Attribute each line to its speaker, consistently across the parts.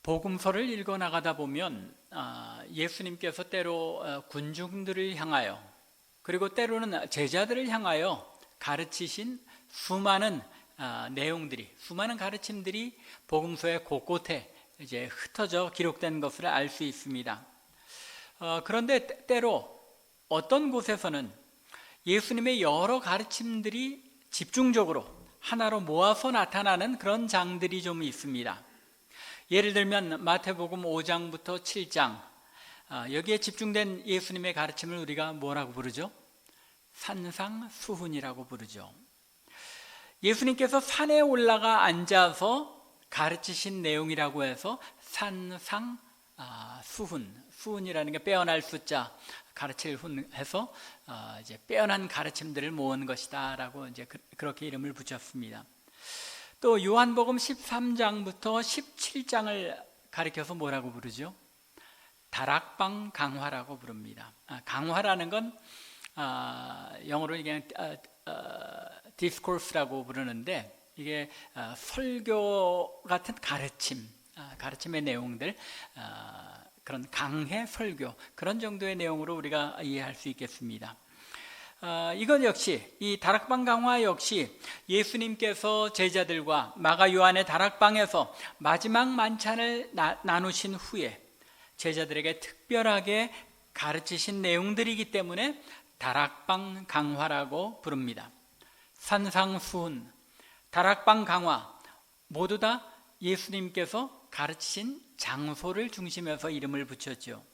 Speaker 1: 복음서를 읽어 나가다 보면 예수님께서 때로 군중들을 향하여 그리고 때로는 제자들을 향하여 가르치신 수많은 내용들이, 수많은 가르침들이 복음서의 곳곳에 이제 흩어져 기록된 것을 알 수 있습니다. 그런데 때로 어떤 곳에서는 예수님의 여러 가르침들이 집중적으로 하나로 모아서 나타나는 그런 장들이 좀 있습니다. 예를 들면 마태복음 5장부터 7장, 여기에 집중된 예수님의 가르침을 우리가 뭐라고 부르죠? 산상수훈이라고 부르죠. 예수님께서 산에 올라가 앉아서 가르치신 내용이라고 해서 산상수훈, 수훈이라는 게 빼어날 숫자, 가르칠 훈 해서 이제 빼어난 가르침들을 모은 것이다라고 이제 그렇게 이름을 붙였습니다. 또 요한복음 13장부터 17장을 가리켜서 뭐라고 부르죠? 다락방 강화라고 부릅니다. 강화라는 건 영어로 그냥 디스코스라고 부르는데 이게 설교 같은 가르침의 내용들, 그런 강해 설교, 그런 정도의 내용으로 우리가 이해할 수 있겠습니다. 이건 역시 이 다락방 강화 역시 예수님께서 제자들과 마가 요한의 다락방에서 마지막 만찬을 나누신 후에 제자들에게 특별하게 가르치신 내용들이기 때문에 다락방 강화라고 부릅니다. 산상수훈, 다락방 강화 모두 다 예수님께서 가르치신 장소를 중심해서 이름을 붙였죠.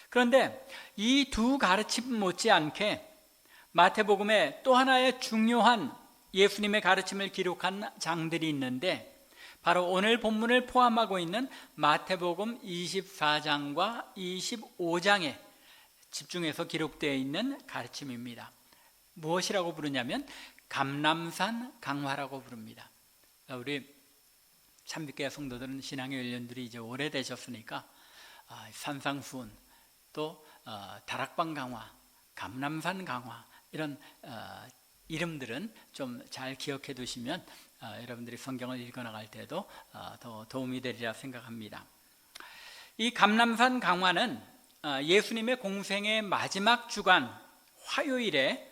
Speaker 1: 그런데 이 두 가르침 못지않게 마태복음에 또 하나의 중요한 예수님의 가르침을 기록한 장들이 있는데 바로 오늘 본문을 포함하고 있는 마태복음 24장과 25장에 집중해서 기록되어 있는 가르침입니다. 무엇이라고 부르냐면 감람산 강화라고 부릅니다. 우리 참빛교회 성도들은 신앙의 연륜들이 이제 오래되셨으니까 산상수훈, 또 다락방 강화, 감람산 강화 이런 이름들은 좀 잘 기억해 두시면 여러분들이 성경을 읽어 나갈 때도 더 도움이 되리라 생각합니다. 이 감람산 강화는 예수님의 공생의 마지막 주간 화요일에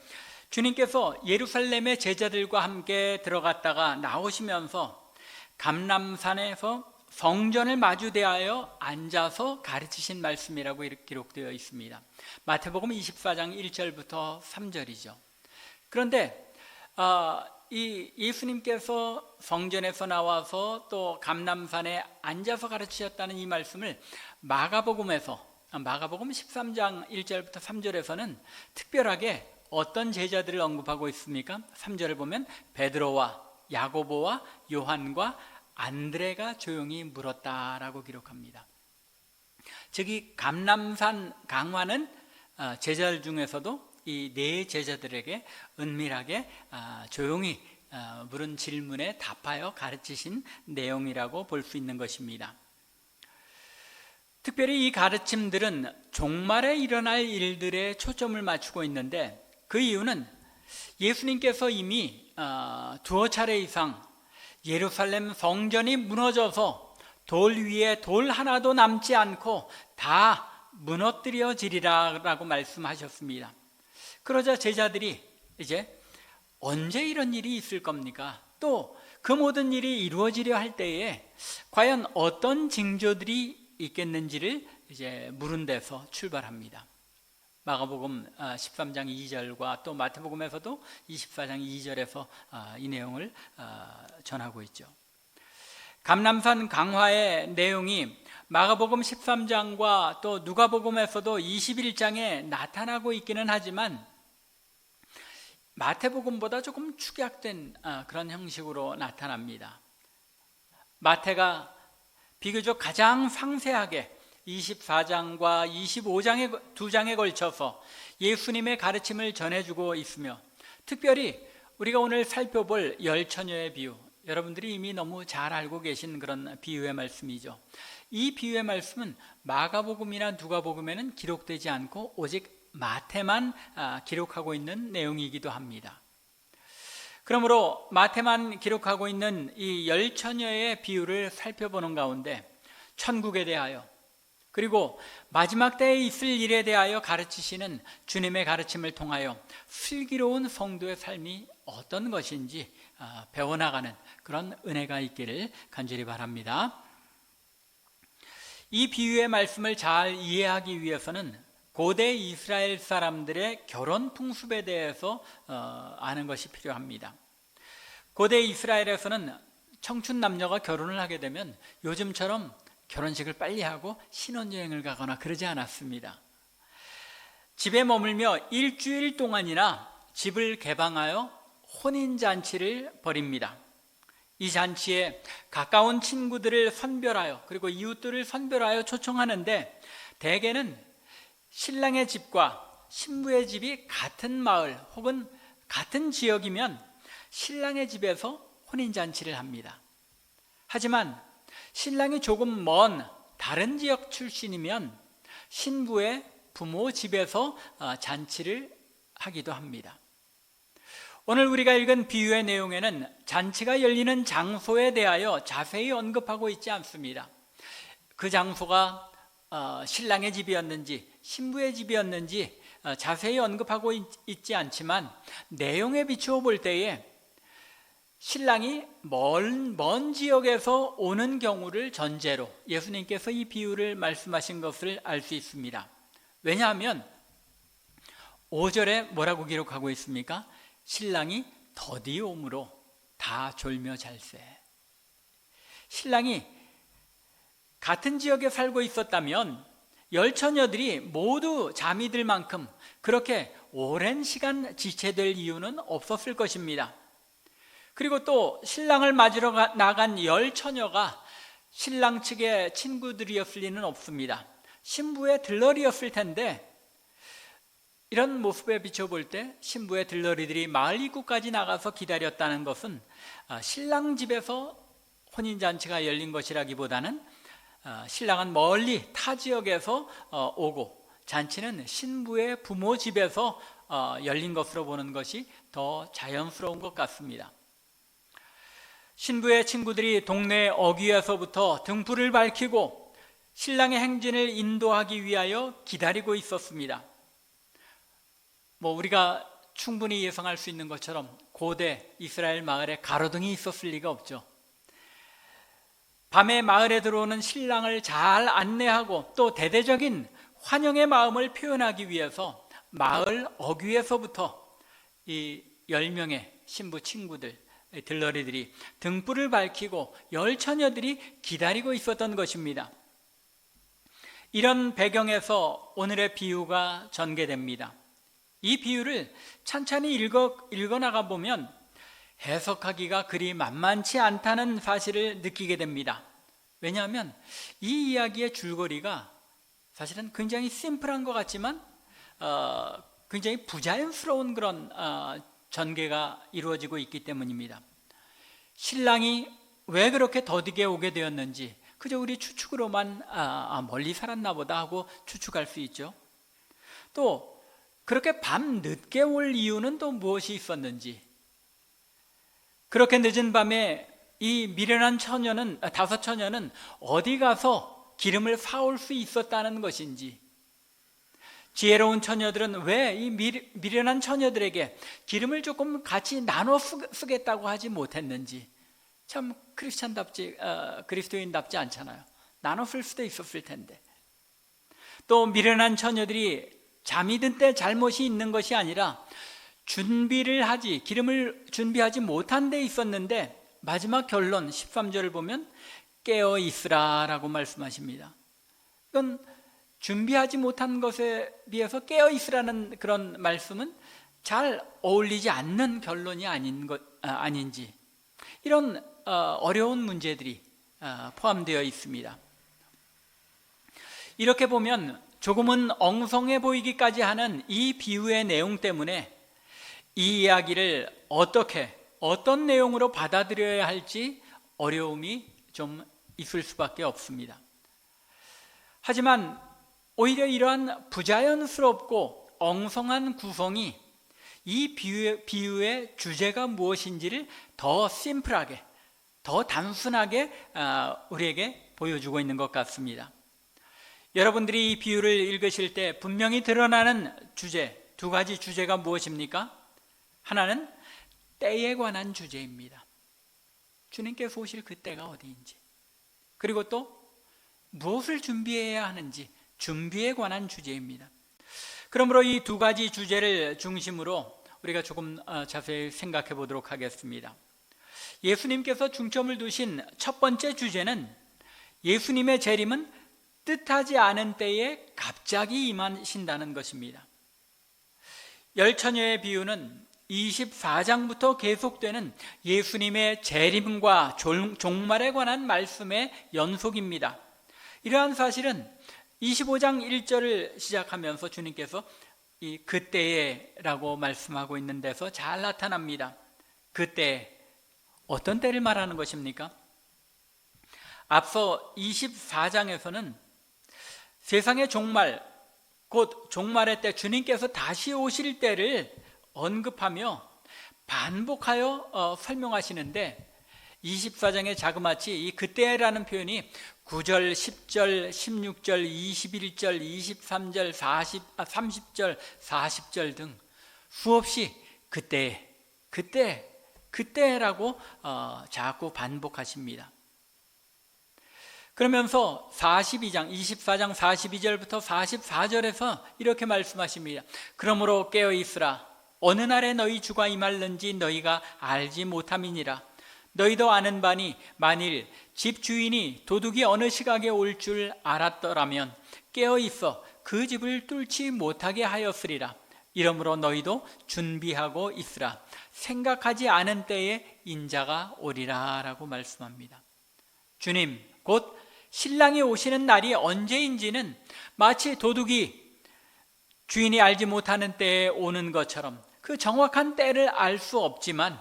Speaker 1: 주님께서 예루살렘의 제자들과 함께 들어갔다가 나오시면서 감람산에서 성전을 마주대하여 앉아서 가르치신 말씀이라고 기록되어 있습니다. 마태복음 24장 1절부터 3절이죠. 그런데 이 예수님께서 성전에서 나와서 또 감람산에 앉아서 가르치셨다는 이 말씀을 마가복음 13장 1절부터 3절에서는 특별하게 어떤 제자들을 언급하고 있습니까? 3절을 보면 베드로와 야고보와 요한과 안드레가 조용히 물었다라고 기록합니다. 즉 이 감람산 강화는 제자들 중에서도 이 네 제자들에게 은밀하게 조용히 물은 질문에 답하여 가르치신 내용이라고 볼 수 있는 것입니다. 특별히 이 가르침들은 종말에 일어날 일들에 초점을 맞추고 있는데 그 이유는 예수님께서 이미 두어 차례 이상 예루살렘 성전이 무너져서 돌 위에 돌 하나도 남지 않고 다 무너뜨려지리라 라고 말씀하셨습니다. 그러자 제자들이 이제 언제 이런 일이 있을 겁니까? 또 그 모든 일이 이루어지려 할 때에 과연 어떤 징조들이 있겠는지를 이제 물은 데서 출발합니다. 마가복음 13장 2절과 또 마태복음에서도 24장 2절에서 이 내용을 전하고 있죠. 감람산 강화의 내용이 마가복음 13장과 또 누가복음에서도 21장에 나타나고 있기는 하지만 마태복음보다 조금 축약된 그런 형식으로 나타납니다. 마태가 비교적 가장 상세하게 24장과 25장의 두 장에 걸쳐서 예수님의 가르침을 전해주고 있으며 특별히 우리가 오늘 살펴볼 열처녀의 비유, 여러분들이 이미 너무 잘 알고 계신 그런 비유의 말씀이죠. 이 비유의 말씀은 마가복음이나 누가복음에는 기록되지 않고 오직 마태만 기록하고 있는 내용이기도 합니다. 그러므로 마태만 기록하고 있는 이 열처녀의 비유를 살펴보는 가운데 천국에 대하여, 그리고 마지막 때에 있을 일에 대하여 가르치시는 주님의 가르침을 통하여 슬기로운 성도의 삶이 어떤 것인지 배워나가는 그런 은혜가 있기를 간절히 바랍니다. 이 비유의 말씀을 잘 이해하기 위해서는 고대 이스라엘 사람들의 결혼 풍습에 대해서 아는 것이 필요합니다. 고대 이스라엘에서는 청춘 남녀가 결혼을 하게 되면 요즘처럼 결혼식을 빨리 하고 신혼여행을 가거나 그러지 않았습니다. 집에 머물며 일주일 동안이나 집을 개방하여 혼인잔치를 벌입니다. 이 잔치에 가까운 친구들을 선별하여, 그리고 이웃들을 선별하여 초청하는데, 대개는 신랑의 집과 신부의 집이 같은 마을 혹은 같은 지역이면 신랑의 집에서 혼인잔치를 합니다. 하지만 신랑이 조금 먼 다른 지역 출신이면 신부의 부모 집에서 잔치를 하기도 합니다. 오늘 우리가 읽은 비유의 내용에는 잔치가 열리는 장소에 대하여 자세히 언급하고 있지 않습니다. 그 장소가 신랑의 집이었는지 신부의 집이었는지 자세히 언급하고 있지 않지만, 내용에 비추어 볼 때에 신랑이 먼 지역에서 오는 경우를 전제로 예수님께서 이 비유를 말씀하신 것을 알 수 있습니다. 왜냐하면 5절에 뭐라고 기록하고 있습니까? 신랑이 더디 오므로 다 졸며 잘세. 신랑이 같은 지역에 살고 있었다면 열처녀들이 모두 잠이 들 만큼 그렇게 오랜 시간 지체될 이유는 없었을 것입니다. 그리고 또 신랑을 맞으러 나간 열처녀가 신랑 측의 친구들이었을 리는 없습니다. 신부의 들러리였을 텐데, 이런 모습에 비춰볼 때 신부의 들러리들이 마을 입구까지 나가서 기다렸다는 것은 신랑 집에서 혼인잔치가 열린 것이라기보다는 신랑은 멀리 타 지역에서 오고 잔치는 신부의 부모 집에서 열린 것으로 보는 것이 더 자연스러운 것 같습니다. 신부의 친구들이 동네 어귀에서부터 등불을 밝히고 신랑의 행진을 인도하기 위하여 기다리고 있었습니다. 우리가 충분히 예상할 수 있는 것처럼 고대 이스라엘 마을에 가로등이 있었을 리가 없죠. 밤에 마을에 들어오는 신랑을 잘 안내하고 또 대대적인 환영의 마음을 표현하기 위해서 마을 어귀에서부터 이 10명의 신부 친구들, 들러리들이 등불을 밝히고 열처녀들이 기다리고 있었던 것입니다. 이런 배경에서 오늘의 비유가 전개됩니다. 이 비유를 찬찬히 읽어나가 보면 해석하기가 그리 만만치 않다는 사실을 느끼게 됩니다. 왜냐하면 이 이야기의 줄거리가 사실은 굉장히 심플한 것 같지만 굉장히 부자연스러운 그런 전개가 이루어지고 있기 때문입니다. 신랑이 왜 그렇게 더디게 오게 되었는지 그저 우리 추측으로만 멀리 살았나 보다 하고 추측할 수 있죠. 또 그렇게 밤 늦게 올 이유는 또 무엇이 있었는지, 그렇게 늦은 밤에 이 미련한 다섯 처녀는 어디 가서 기름을 사올 수 있었다는 것인지, 지혜로운 처녀들은 왜 이 미련한 처녀들에게 기름을 조금 같이 나눠 쓰겠다고 하지 못했는지, 참 그리스도인답지 않잖아요. 나눠 쓸 수도 있었을 텐데. 또 미련한 처녀들이 잠이 든 때 잘못이 있는 것이 아니라 기름을 준비하지 못한 데 있었는데, 마지막 결론 13절을 보면 깨어 있으라 라고 말씀하십니다. 이건 준비하지 못한 것에 비해서 깨어 있으라는 그런 말씀은 잘 어울리지 않는 결론이 아닌지, 이런 어려운 문제들이 포함되어 있습니다. 이렇게 보면 조금은 엉성해 보이기까지 하는 이 비유의 내용 때문에 이 이야기를 어떤 내용으로 받아들여야 할지 어려움이 좀 있을 수밖에 없습니다. 하지만 오히려 이러한 부자연스럽고 엉성한 구성이 이 비유의 주제가 무엇인지를 더 심플하게, 더 단순하게 우리에게 보여주고 있는 것 같습니다. 여러분들이 이 비유를 읽으실 때 분명히 드러나는 주제, 두 가지 주제가 무엇입니까? 하나는 때에 관한 주제입니다. 주님께서 오실 그 때가 어디인지, 그리고 또 무엇을 준비해야 하는지 준비에 관한 주제입니다. 그러므로 이 두 가지 주제를 중심으로 우리가 조금 자세히 생각해 보도록 하겠습니다. 예수님께서 중점을 두신 첫 번째 주제는 예수님의 재림은 뜻하지 않은 때에 갑자기 임하신다는 것입니다. 열처녀의 비유는 24장부터 계속되는 예수님의 재림과 종말에 관한 말씀의 연속입니다. 이러한 사실은 25장 1절을 시작하면서 주님께서 이 그때에라고 말씀하고 있는 데서 잘 나타납니다. 그때, 어떤 때를 말하는 것입니까? 앞서 24장에서는 세상의 종말, 곧 종말의 때 주님께서 다시 오실 때를 언급하며 반복하여 설명하시는데 24장의 자그마치 이 그때라는 표현이 9절, 10절, 16절, 21절, 23절, 30절, 40절 등 수없이 그때라고 자꾸 반복하십니다. 그러면서 24장 42절부터 44절에서 이렇게 말씀하십니다. 그러므로 깨어 있으라. 어느 날에 너희 주가 임할는지 너희가 알지 못함이니라. 너희도 아는 바니 만일 집 주인이 도둑이 어느 시각에 올 줄 알았더라면 깨어 있어 그 집을 뚫지 못하게 하였으리라. 이러므로 너희도 준비하고 있으라. 생각하지 않은 때에 인자가 오리라 라고 말씀합니다. 주님, 곧 신랑이 오시는 날이 언제인지는 마치 도둑이 주인이 알지 못하는 때에 오는 것처럼 그 정확한 때를 알 수 없지만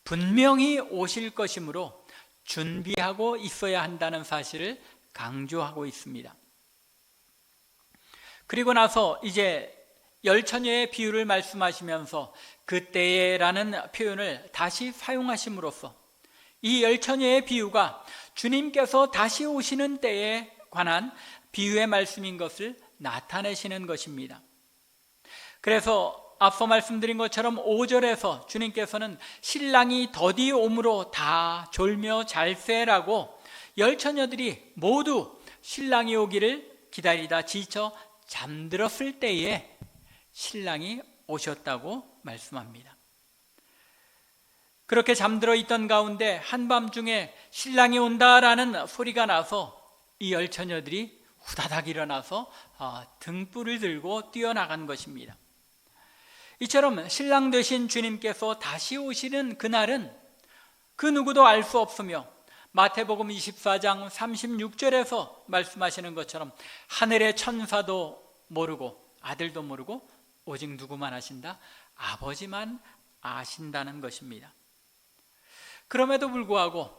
Speaker 1: 분명히 오실 것이므로 준비하고 있어야 한다는 사실을 강조하고 있습니다. 그리고 나서 이제 열처녀의 비유를 말씀하시면서 그때에라는 표현을 다시 사용하심으로써 이 열처녀의 비유가 주님께서 다시 오시는 때에 관한 비유의 말씀인 것을 나타내시는 것입니다. 그래서 앞서 말씀드린 것처럼 5절에서 주님께서는 신랑이 더디 오므로 다 졸며 잘세라고 열처녀들이 모두 신랑이 오기를 기다리다 지쳐 잠들었을 때에 신랑이 오셨다고 말씀합니다. 그렇게 잠들어 있던 가운데 한밤중에 신랑이 온다라는 소리가 나서 이 열처녀들이 후다닥 일어나서 등불을 들고 뛰어나간 것입니다. 이처럼 신랑 되신 주님께서 다시 오시는 그날은 그 누구도 알 수 없으며 마태복음 24장 36절에서 말씀하시는 것처럼 하늘의 천사도 모르고 아들도 모르고 오직 누구만 아신다? 아버지만 아신다는 것입니다. 그럼에도 불구하고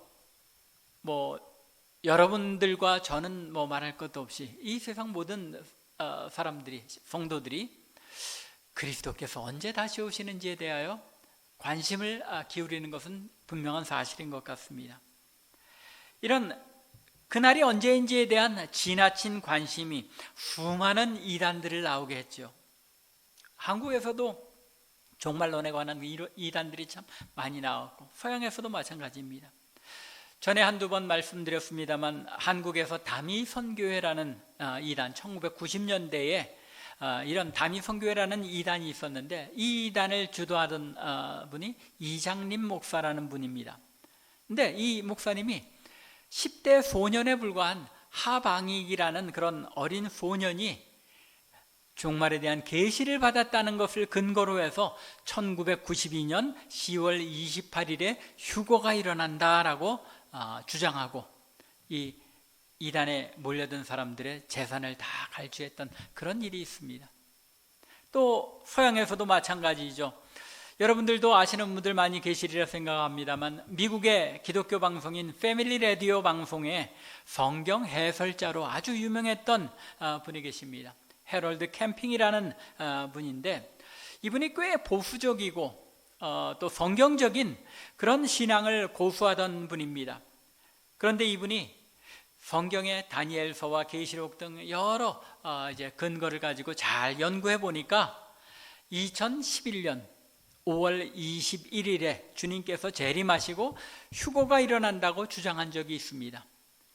Speaker 1: 여러분들과 저는 말할 것도 없이 이 세상 모든 사람들이, 성도들이 그리스도께서 언제 다시 오시는지에 대하여 관심을 기울이는 것은 분명한 사실인 것 같습니다. 이런 그날이 언제인지에 대한 지나친 관심이 수많은 이단들을 나오게 했죠. 한국에서도 종말론에 관한 이단들이 참 많이 나왔고 서양에서도 마찬가지입니다. 전에 한두 번 말씀드렸습니다만 한국에서 다미선교회라는 이단, 1990년대에 이런 다미선교회라는 이단이 있었는데 이 이단을 주도하던 분이 이장림 목사라는 분입니다. 근데 이 목사님이 10대 소년에 불과한 하방익이라는 그런 어린 소년이 종말에 대한 계시를 받았다는 것을 근거로 해서 1992년 10월 28일에 휴거가 일어난다라고 주장하고 이 이단에 몰려든 사람들의 재산을 다 갈취했던 그런 일이 있습니다. 또 서양에서도 마찬가지죠. 여러분들도 아시는 분들 많이 계시리라 생각합니다만 미국의 기독교 방송인 패밀리 라디오 방송에 성경 해설자로 아주 유명했던 분이 계십니다. 해럴드 캠핑이라는 분인데 이분이 꽤 보수적이고 또 성경적인 그런 신앙을 고수하던 분입니다. 그런데 이분이 성경의 다니엘서와 계시록 등 여러 이제 근거를 가지고 잘 연구해 보니까 2011년 5월 21일에 주님께서 재림하시고 휴거가 일어난다고 주장한 적이 있습니다.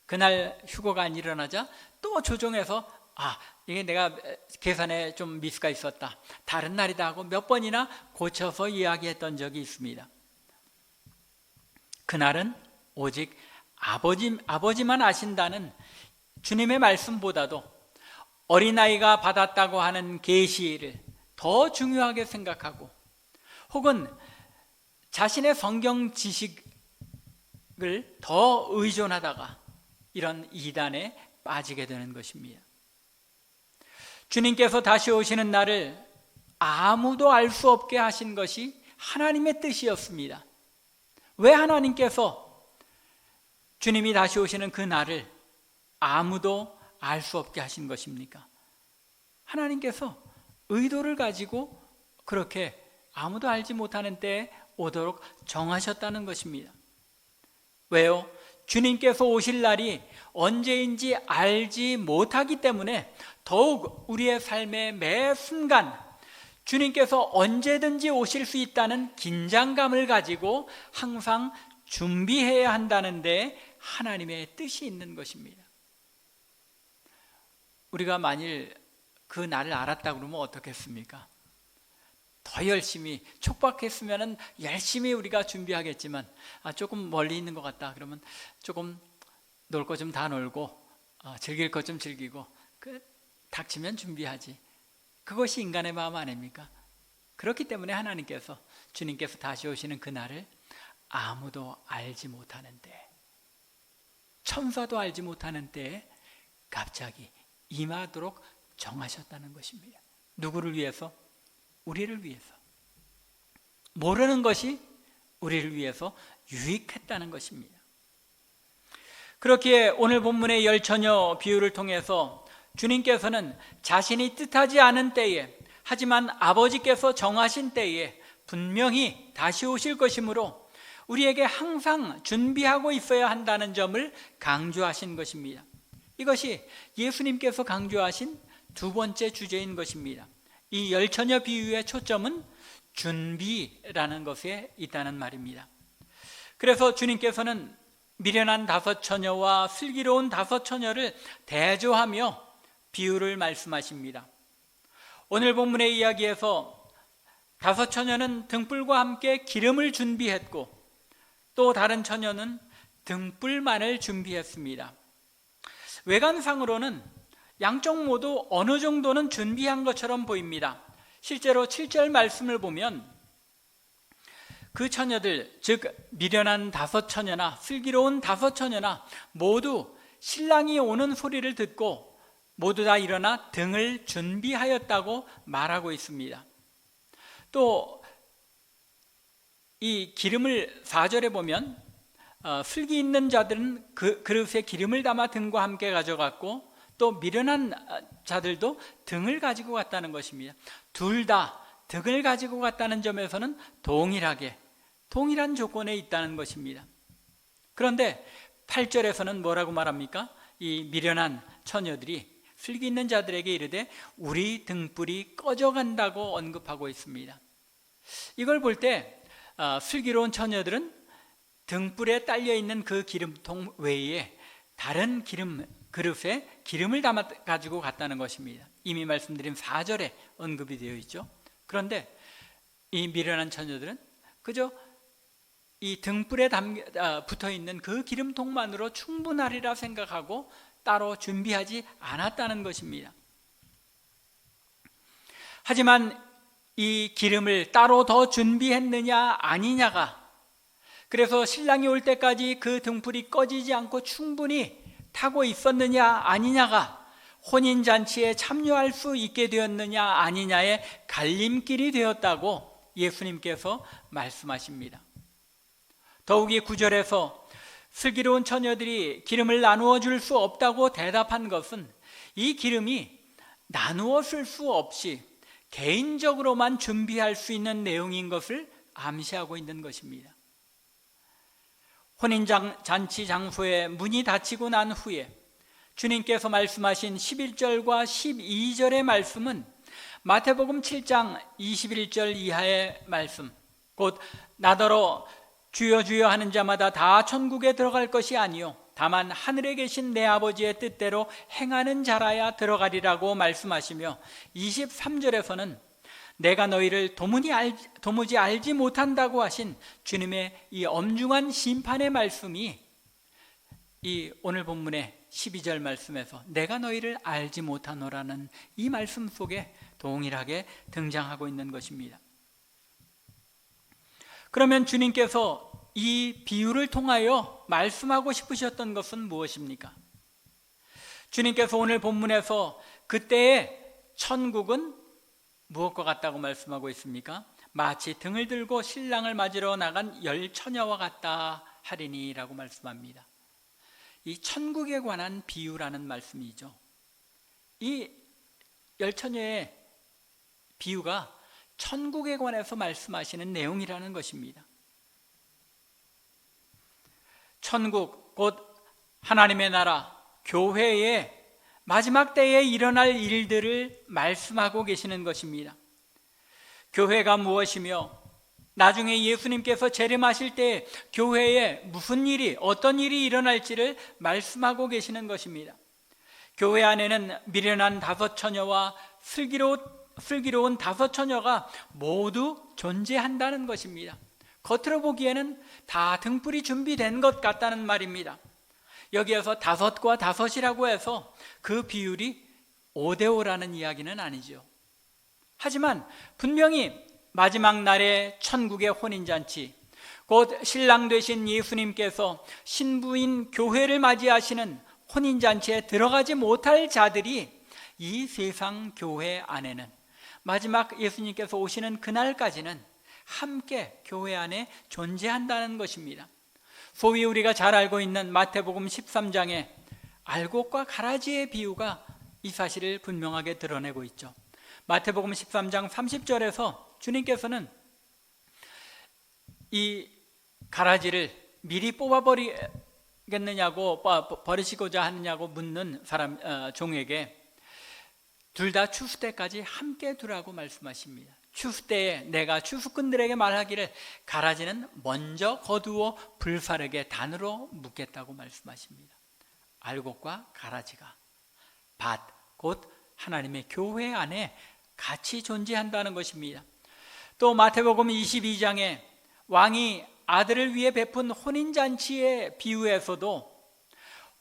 Speaker 1: 그날 휴거가 안 일어나자 또 조정해서 이게 내가 계산에 좀 미스가 있었다, 다른 날이다 하고 몇 번이나 고쳐서 이야기했던 적이 있습니다. 그날은 오직 아버지만 아신다는 주님의 말씀보다도 어린아이가 받았다고 하는 계시를 더 중요하게 생각하고, 혹은 자신의 성경 지식을 더 의존하다가 이런 이단에 빠지게 되는 것입니다. 주님께서 다시 오시는 날을 아무도 알 수 없게 하신 것이 하나님의 뜻이었습니다. 왜 하나님께서 주님이 다시 오시는 그 날을 아무도 알 수 없게 하신 것입니까? 하나님께서 의도를 가지고 그렇게 아무도 알지 못하는 때에 오도록 정하셨다는 것입니다. 왜요? 주님께서 오실 날이 언제인지 알지 못하기 때문에 더욱 우리의 삶의 매 순간 주님께서 언제든지 오실 수 있다는 긴장감을 가지고 항상 준비해야 한다는 데 하나님의 뜻이 있는 것입니다. 우리가 만일 그 날을 알았다 그러면 어떻겠습니까? 더 열심히, 촉박했으면 열심히 우리가 준비하겠지만 조금 멀리 있는 것 같다 그러면 조금 놀 거 좀 다 놀고 즐길 거 좀 즐기고 닥치면 준비하지. 그것이 인간의 마음 아닙니까? 그렇기 때문에 하나님께서, 주님께서 다시 오시는 그 날을 아무도 알지 못하는데, 천사도 알지 못하는 때에 갑자기 임하도록 정하셨다는 것입니다. 누구를 위해서? 우리를 위해서. 모르는 것이 우리를 위해서 유익했다는 것입니다. 그렇기에 오늘 본문의 열처녀 비유를 통해서 주님께서는 자신이 뜻하지 않은 때에, 하지만 아버지께서 정하신 때에 분명히 다시 오실 것이므로 우리에게 항상 준비하고 있어야 한다는 점을 강조하신 것입니다. 이것이 예수님께서 강조하신 두 번째 주제인 것입니다. 이 열처녀 비유의 초점은 준비라는 것에 있다는 말입니다. 그래서 주님께서는 미련한 5 처녀와 슬기로운 5 처녀를 대조하며 비유를 말씀하십니다. 오늘 본문의 이야기에서 5 처녀는 등불과 함께 기름을 준비했고, 또 다른 처녀는 등불만을 준비했습니다. 외관상으로는 양쪽 모두 어느 정도는 준비한 것처럼 보입니다. 실제로 7절 말씀을 보면 그 처녀들, 즉 미련한 5 처녀나 슬기로운 5 처녀나 모두 신랑이 오는 소리를 듣고 모두 다 일어나 등을 준비하였다고 말하고 있습니다. 또 이 기름을 4절에 보면 슬기 있는 자들은 그 그릇에 기름을 담아 등과 함께 가져갔고, 또 미련한 자들도 등을 가지고 갔다는 것입니다. 둘 다 등을 가지고 갔다는 점에서는 동일한 조건에 있다는 것입니다. 그런데 8절에서는 뭐라고 말합니까? 이 미련한 처녀들이 슬기 있는 자들에게 이르되 우리 등불이 꺼져간다고 언급하고 있습니다. 이걸 볼 때 슬기로운 처녀들은 등불에 딸려있는 그 기름통 외에 다른 기름 그릇에 기름을 담아 가지고 갔다는 것입니다. 이미 말씀드린 4절에 언급이 되어 있죠. 그런데 이 미련한 처녀들은 그저 이 등불에 붙어있는 그 기름통만으로 충분하리라 생각하고 따로 준비하지 않았다는 것입니다. 하지만 이 기름을 따로 더 준비했느냐 아니냐가, 그래서 신랑이 올 때까지 그 등불이 꺼지지 않고 충분히 타고 있었느냐 아니냐가 혼인잔치에 참여할 수 있게 되었느냐 아니냐의 갈림길이 되었다고 예수님께서 말씀하십니다. 더욱이 9절에서 슬기로운 처녀들이 기름을 나누어 줄 수 없다고 대답한 것은 이 기름이 나누어 쓸 수 없이 개인적으로만 준비할 수 있는 내용인 것을 암시하고 있는 것입니다. 혼인잔치 장소에 문이 닫히고 난 후에 주님께서 말씀하신 11절과 12절의 말씀은 마태복음 7장 21절 이하의 말씀, 곧 나더러 주여 주여 하는 자마다 다 천국에 들어갈 것이 아니요 다만 하늘에 계신 내 아버지의 뜻대로 행하는 자라야 들어가리라고 말씀하시며, 23절에서는 내가 너희를 도무지 알지 못한다고 하신 주님의 이 엄중한 심판의 말씀이 이 오늘 본문의 12절 말씀에서 내가 너희를 알지 못하노라는 이 말씀 속에 동일하게 등장하고 있는 것입니다. 그러면 주님께서 이 비유를 통하여 말씀하고 싶으셨던 것은 무엇입니까? 주님께서 오늘 본문에서 그때의 천국은 무엇과 같다고 말씀하고 있습니까? 마치 등을 들고 신랑을 맞으러 나간 열 처녀와 같다 하리니 라고 말씀합니다. 이 천국에 관한 비유라는 말씀이죠. 이 열 처녀의 비유가 천국에 관해서 말씀하시는 내용이라는 것입니다. 천국, 곧 하나님의 나라, 교회의 마지막 때에 일어날 일들을 말씀하고 계시는 것입니다. 교회가 무엇이며 나중에 예수님께서 재림하실 때 교회에 무슨 일이, 어떤 일이 일어날지를 말씀하고 계시는 것입니다. 교회 안에는 미련한 5 처녀와 슬기로운 5 처녀가 모두 존재한다는 것입니다. 겉으로 보기에는 다 등불이 준비된 것 같다는 말입니다. 여기에서 5과 5이라고 해서 그 비율이 5대5라는 이야기는 아니죠. 하지만 분명히 마지막 날의 천국의 혼인잔치, 곧 신랑 되신 예수님께서 신부인 교회를 맞이하시는 혼인잔치에 들어가지 못할 자들이 이 세상 교회 안에는 마지막 예수님께서 오시는 그날까지는 함께 교회 안에 존재한다는 것입니다. 소위 우리가 잘 알고 있는 마태복음 13장의 알곡과 가라지의 비유가 이 사실을 분명하게 드러내고 있죠. 마태복음 13장 30절에서 주님께서는 이 가라지를 미리 뽑아버리겠느냐고, 버리시고자 하느냐고 묻는 종에게 둘 다 추수 때까지 함께 두라고 말씀하십니다. 추수 때에 내가 추수꾼들에게 말하기를 가라지는 먼저 거두어 불사르게 단으로 묻겠다고 말씀하십니다. 알곡과 가라지가 밭, 곧 하나님의 교회 안에 같이 존재한다는 것입니다. 또 마태복음 22장에 왕이 아들을 위해 베푼 혼인잔치의 비유에서도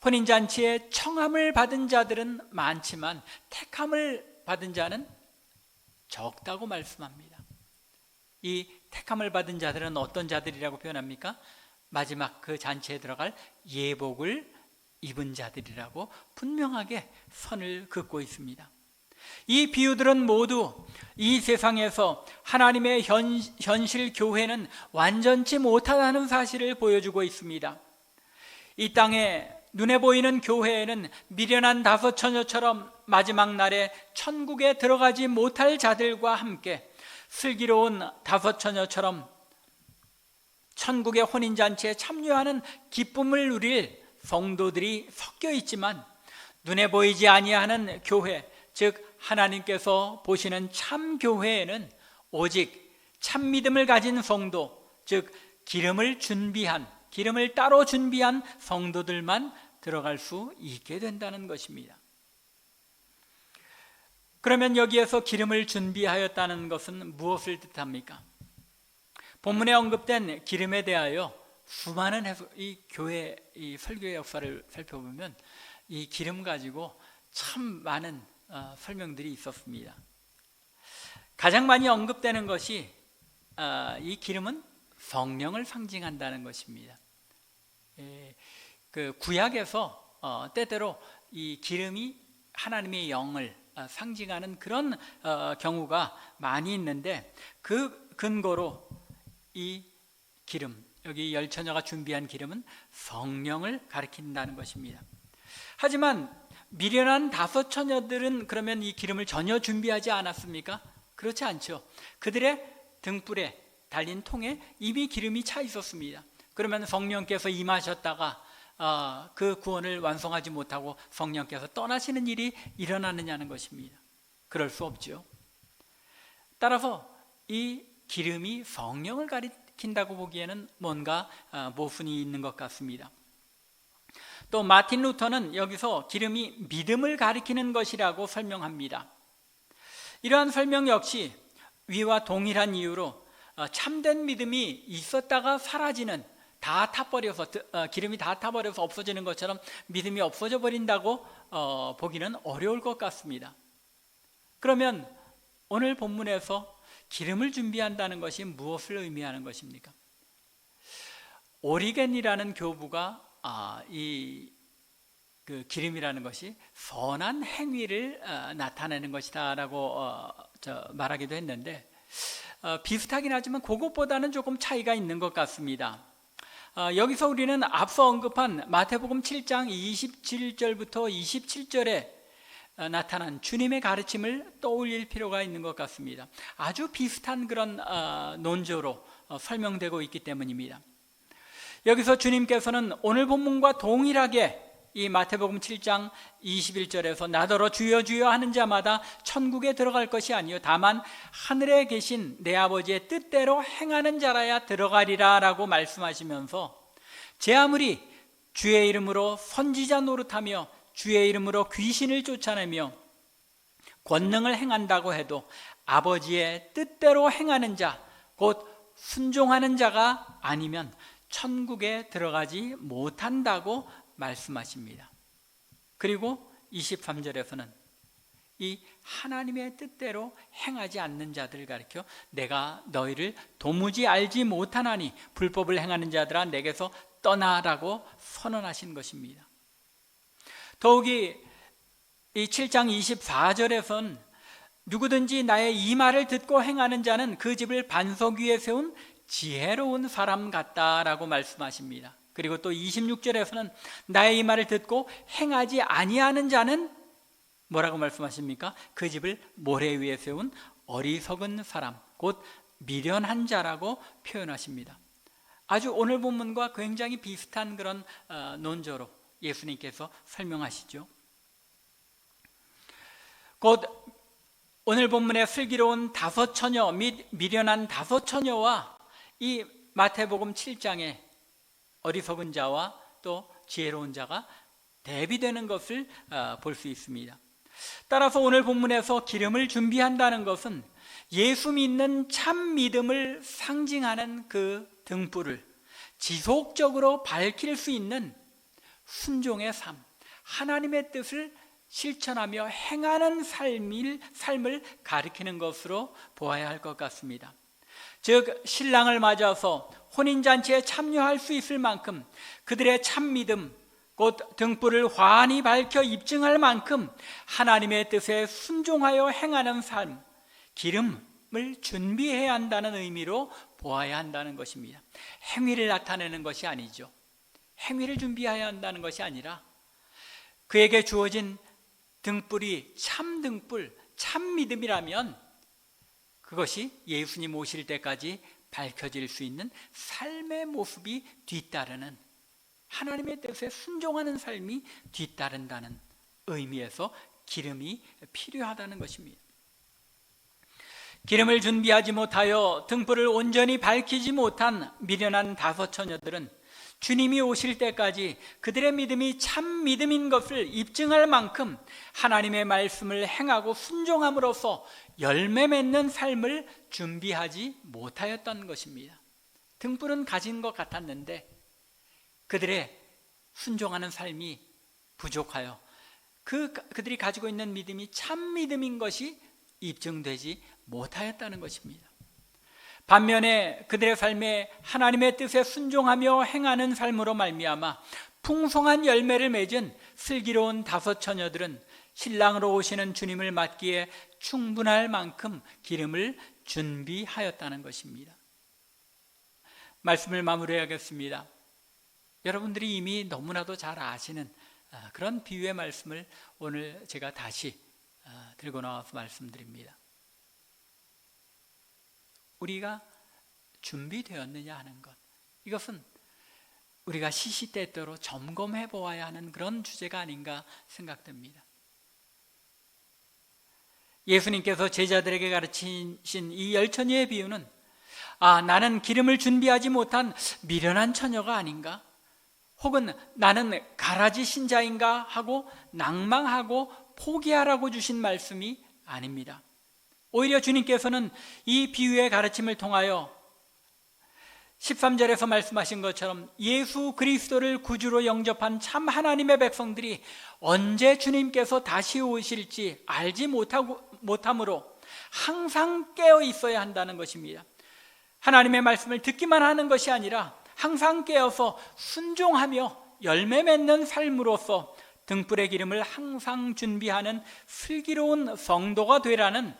Speaker 1: 혼인잔치에 청함을 받은 자들은 많지만 택함을 받은 자는 적다고 말씀합니다. 이 택함을 받은 자들은 어떤 자들이라고 표현합니까? 마지막 그 잔치에 들어갈 예복을 입은 자들이라고 분명하게 선을 긋고 있습니다. 이 비유들은 모두 이 세상에서 하나님의 현실 교회는 완전치 못하다는 사실을 보여주고 있습니다. 이 땅에 눈에 보이는 교회에는 미련한 5 처녀처럼 마지막 날에 천국에 들어가지 못할 자들과 함께 슬기로운 5 처녀처럼 천국의 혼인잔치에 참여하는 기쁨을 누릴 성도들이 섞여 있지만, 눈에 보이지 아니하는 교회, 즉 하나님께서 보시는 참 교회에는 오직 참 믿음을 가진 성도, 즉 기름을 따로 준비한 성도들만 들어갈 수 있게 된다는 것입니다. 그러면 여기에서 기름을 준비하였다는 것은 무엇을 뜻합니까? 본문에 언급된 기름에 대하여 수많은 이 교회, 이 설교의 역사를 살펴보면 이 기름 가지고 참 많은 설명들이 있었습니다. 가장 많이 언급되는 것이 이 기름은 성령을 상징한다는 것입니다. 그 구약에서 때때로 이 기름이 하나님의 영을 상징하는 그런 경우가 많이 있는데, 그 근거로 이 기름, 여기 열 처녀가 준비한 기름은 성령을 가리킨다는 것입니다. 하지만 미련한 5 처녀들은 그러면 이 기름을 전혀 준비하지 않았습니까? 그렇지 않죠. 그들의 등불에 달린 통에 이미 기름이 차 있었습니다. 그러면 성령께서 임하셨다가 그 구원을 완성하지 못하고 성령께서 떠나시는 일이 일어나느냐는 것입니다. 그럴 수 없죠. 따라서 이 기름이 성령을 가리킨다고 보기에는 뭔가 모순이 있는 것 같습니다. 또 마틴 루터는 여기서 기름이 믿음을 가리키는 것이라고 설명합니다. 이러한 설명 역시 위와 동일한 이유로 참된 믿음이 있었다가 사라지는, 다 타버려서 기름이 다 타버려서 없어지는 것처럼 믿음이 없어져 버린다고 보기는 어려울 것 같습니다. 그러면 오늘 본문에서 기름을 준비한다는 것이 무엇을 의미하는 것입니까? 오리겐이라는 교부가 그 기름이라는 것이 선한 행위를 나타내는 것이다라고 말하기도 했는데, 비슷하긴 하지만 그것보다는 조금 차이가 있는 것 같습니다. 여기서 우리는 앞서 언급한 마태복음 7장 27절부터 27절에 나타난 주님의 가르침을 떠올릴 필요가 있는 것 같습니다. 아주 비슷한 그런 논조로 설명되고 있기 때문입니다. 여기서 주님께서는 오늘 본문과 동일하게 이 마태복음 7장 21절에서 나더러 주여 주여 하는 자마다 천국에 들어갈 것이 아니요 다만 하늘에 계신 내 아버지의 뜻대로 행하는 자라야 들어가리라 라고 말씀하시면서, 제 아무리 주의 이름으로 선지자 노릇하며 주의 이름으로 귀신을 쫓아내며 권능을 행한다고 해도 아버지의 뜻대로 행하는 자, 곧 순종하는 자가 아니면 천국에 들어가지 못한다고 말씀하십니다. 그리고 23절에서는 이 하나님의 뜻대로 행하지 않는 자들을 가리켜 내가 너희를 도무지 알지 못하나니 불법을 행하는 자들아 내게서 떠나라고 선언하신 것입니다. 더욱이 이 7장 24절에선 누구든지 나의 이 말을 듣고 행하는 자는 그 집을 반석 위에 세운 지혜로운 사람 같다라고 말씀하십니다. 그리고 또 26절에서는 나의 이 말을 듣고 행하지 아니하는 자는 뭐라고 말씀하십니까? 그 집을 모래 위에 세운 어리석은 사람, 곧 미련한 자라고 표현하십니다. 아주 오늘 본문과 굉장히 비슷한 그런 논조로 예수님께서 설명하시죠. 곧 오늘 본문의 슬기로운 다섯 처녀 및 미련한 다섯 처녀와 이 마태복음 7장의 어리석은 자와 또 지혜로운 자가 대비되는 것을 볼 수 있습니다. 따라서 오늘 본문에서 기름을 준비한다는 것은 예수 믿는 참 믿음을 상징하는 그 등불을 지속적으로 밝힐 수 있는 순종의 삶, 하나님의 뜻을 실천하며 행하는 삶을 가리키는 것으로 보아야 할 것 같습니다. 즉 신랑을 맞아서 혼인잔치에 참여할 수 있을 만큼 그들의 참 믿음, 곧 등불을 환히 밝혀 입증할 만큼 하나님의 뜻에 순종하여 행하는 삶, 기름을 준비해야 한다는 의미로 보아야 한다는 것입니다. 행위를 나타내는 것이 아니죠. 행위를 준비해야 한다는 것이 아니라 그에게 주어진 등불이 참 등불, 참 믿음이라면 그것이 예수님 오실 때까지 밝혀질 수 있는 삶의 모습이 뒤따르는, 하나님의 뜻에 순종하는 삶이 뒤따른다는 의미에서 기름이 필요하다는 것입니다. 기름을 준비하지 못하여 등불을 온전히 밝히지 못한 미련한 다섯 처녀들은 주님이 오실 때까지 그들의 믿음이 참 믿음인 것을 입증할 만큼 하나님의 말씀을 행하고 순종함으로써 열매 맺는 삶을 준비하지 못하였던 것입니다. 등불은 가진 것 같았는데 그들의 순종하는 삶이 부족하여 그들이 가지고 있는 믿음이 참 믿음인 것이 입증되지 못하였다는 것입니다. 반면에 그들의 삶에 하나님의 뜻에 순종하며 행하는 삶으로 말미암아 풍성한 열매를 맺은 슬기로운 다섯 처녀들은 신랑으로 오시는 주님을 맞기에 충분할 만큼 기름을 준비하였다는 것입니다. 말씀을 마무리하겠습니다. 여러분들이 이미 너무나도 잘 아시는 그런 비유의 말씀을 오늘 제가 다시 들고 나와서 말씀드립니다. 우리가 준비되었느냐 하는 것, 이것은 우리가 시시때때로 점검해 보아야 하는 그런 주제가 아닌가 생각됩니다. 예수님께서 제자들에게 가르치신 이 열처녀의 비유는 나는 기름을 준비하지 못한 미련한 처녀가 아닌가, 혹은 나는 가라지 신자인가 하고 낭망하고 포기하라고 주신 말씀이 아닙니다. 오히려 주님께서는 이 비유의 가르침을 통하여 13절에서 말씀하신 것처럼 예수 그리스도를 구주로 영접한 참 하나님의 백성들이 언제 주님께서 다시 오실지 알지 못하므로 항상 깨어 있어야 한다는 것입니다. 하나님의 말씀을 듣기만 하는 것이 아니라 항상 깨어서 순종하며 열매 맺는 삶으로서 등불의 기름을 항상 준비하는 슬기로운 성도가 되라는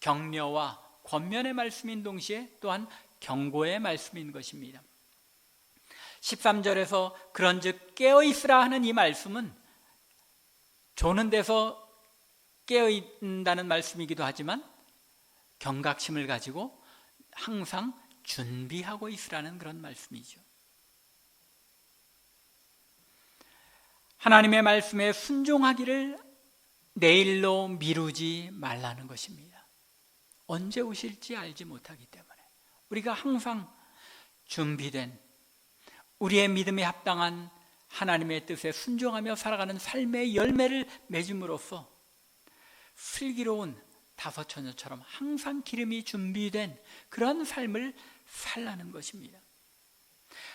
Speaker 1: 격려와 권면의 말씀인 동시에 또한 경고의 말씀인 것입니다. 13절에서 그런즉 깨어있으라 하는 이 말씀은 조는 데서 깨어있다는 말씀이기도 하지만 경각심을 가지고 항상 준비하고 있으라는 그런 말씀이죠. 하나님의 말씀에 순종하기를 내일로 미루지 말라는 것입니다. 언제 오실지 알지 못하기 때문에 우리가 항상 준비된, 우리의 믿음에 합당한 하나님의 뜻에 순종하며 살아가는 삶의 열매를 맺음으로써 슬기로운 다섯 처녀처럼 항상 기름이 준비된 그런 삶을 살라는 것입니다.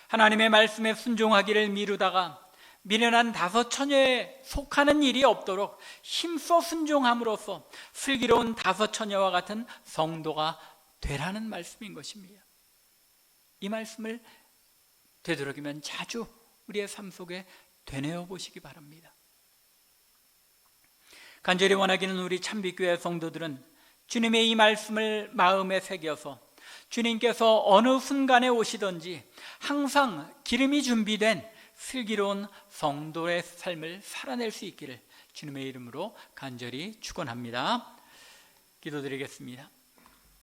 Speaker 1: 하나님의 말씀에 순종하기를 미루다가 미련한 다섯 처녀에 속하는 일이 없도록 힘써 순종함으로써 슬기로운 다섯 처녀와 같은 성도가 되라는 말씀인 것입니다. 이 말씀을 되도록이면 자주 우리의 삶 속에 되뇌어 보시기 바랍니다. 간절히 원하기는 우리 참빛교회 성도들은 주님의 이 말씀을 마음에 새겨서 주님께서 어느 순간에 오시든지 항상 기름이 준비된 슬기로운 성도의 삶을 살아낼 수 있기를 주님의 이름으로 간절히 축원합니다. 기도드리겠습니다.